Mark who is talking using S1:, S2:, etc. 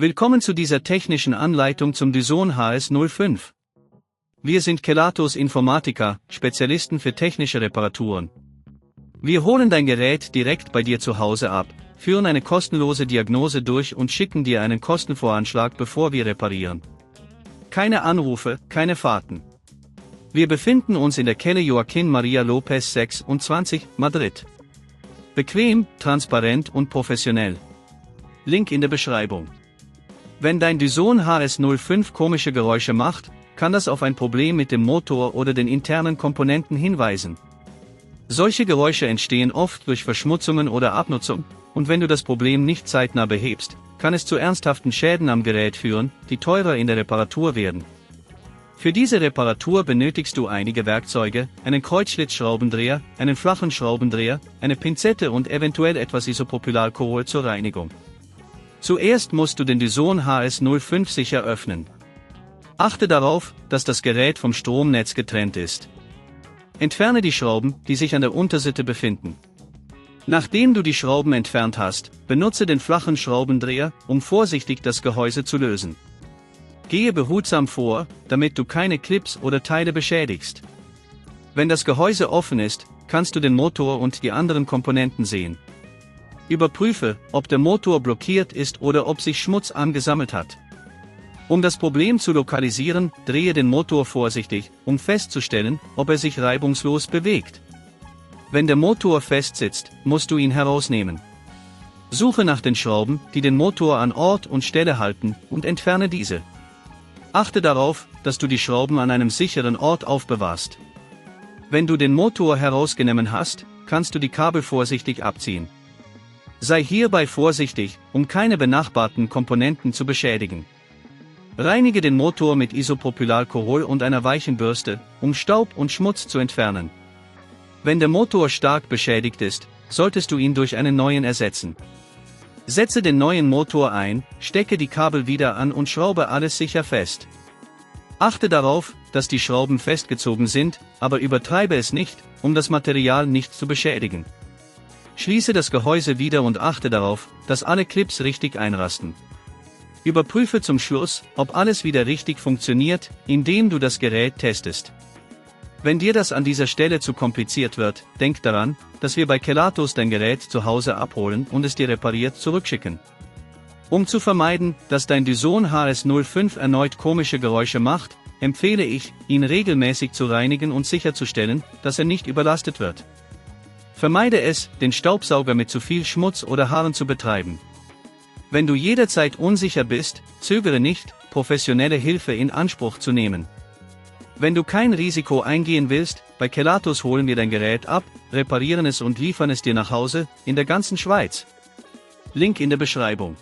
S1: Willkommen zu dieser technischen Anleitung zum Dyson HS05. Wir sind Kelatos Informatiker, Spezialisten für technische Reparaturen. Wir holen dein Gerät direkt bei dir zu Hause ab, führen eine kostenlose Diagnose durch und schicken dir einen Kostenvoranschlag, bevor wir reparieren. Keine Anrufe, keine Fahrten. Wir befinden uns in der Calle Joaquin Maria Lopez 26, Madrid. Bequem, transparent und professionell. Link in der Beschreibung. Wenn dein Dyson HS05 komische Geräusche macht, kann das auf ein Problem mit dem Motor oder den internen Komponenten hinweisen. Solche Geräusche entstehen oft durch Verschmutzungen oder Abnutzung, und wenn du das Problem nicht zeitnah behebst, kann es zu ernsthaften Schäden am Gerät führen, die teurer in der Reparatur werden. Für diese Reparatur benötigst du einige Werkzeuge, einen Kreuzschlitzschraubendreher, einen flachen Schraubendreher, eine Pinzette und eventuell etwas Isopropylalkohol zur Reinigung. Zuerst musst du den Dyson HS05 sicher öffnen. Achte darauf, dass das Gerät vom Stromnetz getrennt ist. Entferne die Schrauben, die sich an der Unterseite befinden. Nachdem du die Schrauben entfernt hast, benutze den flachen Schraubendreher, um vorsichtig das Gehäuse zu lösen. Gehe behutsam vor, damit du keine Clips oder Teile beschädigst. Wenn das Gehäuse offen ist, kannst du den Motor und die anderen Komponenten sehen. Überprüfe, ob der Motor blockiert ist oder ob sich Schmutz angesammelt hat. Um das Problem zu lokalisieren, drehe den Motor vorsichtig, um festzustellen, ob er sich reibungslos bewegt. Wenn der Motor fest sitzt, musst du ihn herausnehmen. Suche nach den Schrauben, die den Motor an Ort und Stelle halten, und entferne diese. Achte darauf, dass du die Schrauben an einem sicheren Ort aufbewahrst. Wenn du den Motor herausgenommen hast, kannst du die Kabel vorsichtig abziehen. Sei hierbei vorsichtig, um keine benachbarten Komponenten zu beschädigen. Reinige den Motor mit Isopropylalkohol und einer weichen Bürste, um Staub und Schmutz zu entfernen. Wenn der Motor stark beschädigt ist, solltest du ihn durch einen neuen ersetzen. Setze den neuen Motor ein, stecke die Kabel wieder an und schraube alles sicher fest. Achte darauf, dass die Schrauben festgezogen sind, aber übertreibe es nicht, um das Material nicht zu beschädigen. Schließe das Gehäuse wieder und achte darauf, dass alle Clips richtig einrasten. Überprüfe zum Schluss, ob alles wieder richtig funktioniert, indem du das Gerät testest. Wenn dir das an dieser Stelle zu kompliziert wird, denk daran, dass wir bei Kelatos dein Gerät zu Hause abholen und es dir repariert zurückschicken. Um zu vermeiden, dass dein Dyson HS05 erneut komische Geräusche macht, empfehle ich, ihn regelmäßig zu reinigen und sicherzustellen, dass er nicht überlastet wird. Vermeide es, den Staubsauger mit zu viel Schmutz oder Haaren zu betreiben. Wenn du jederzeit unsicher bist, zögere nicht, professionelle Hilfe in Anspruch zu nehmen. Wenn du kein Risiko eingehen willst, bei Kelatos holen wir dein Gerät ab, reparieren es und liefern es dir nach Hause, in der ganzen Schweiz. Link in der Beschreibung.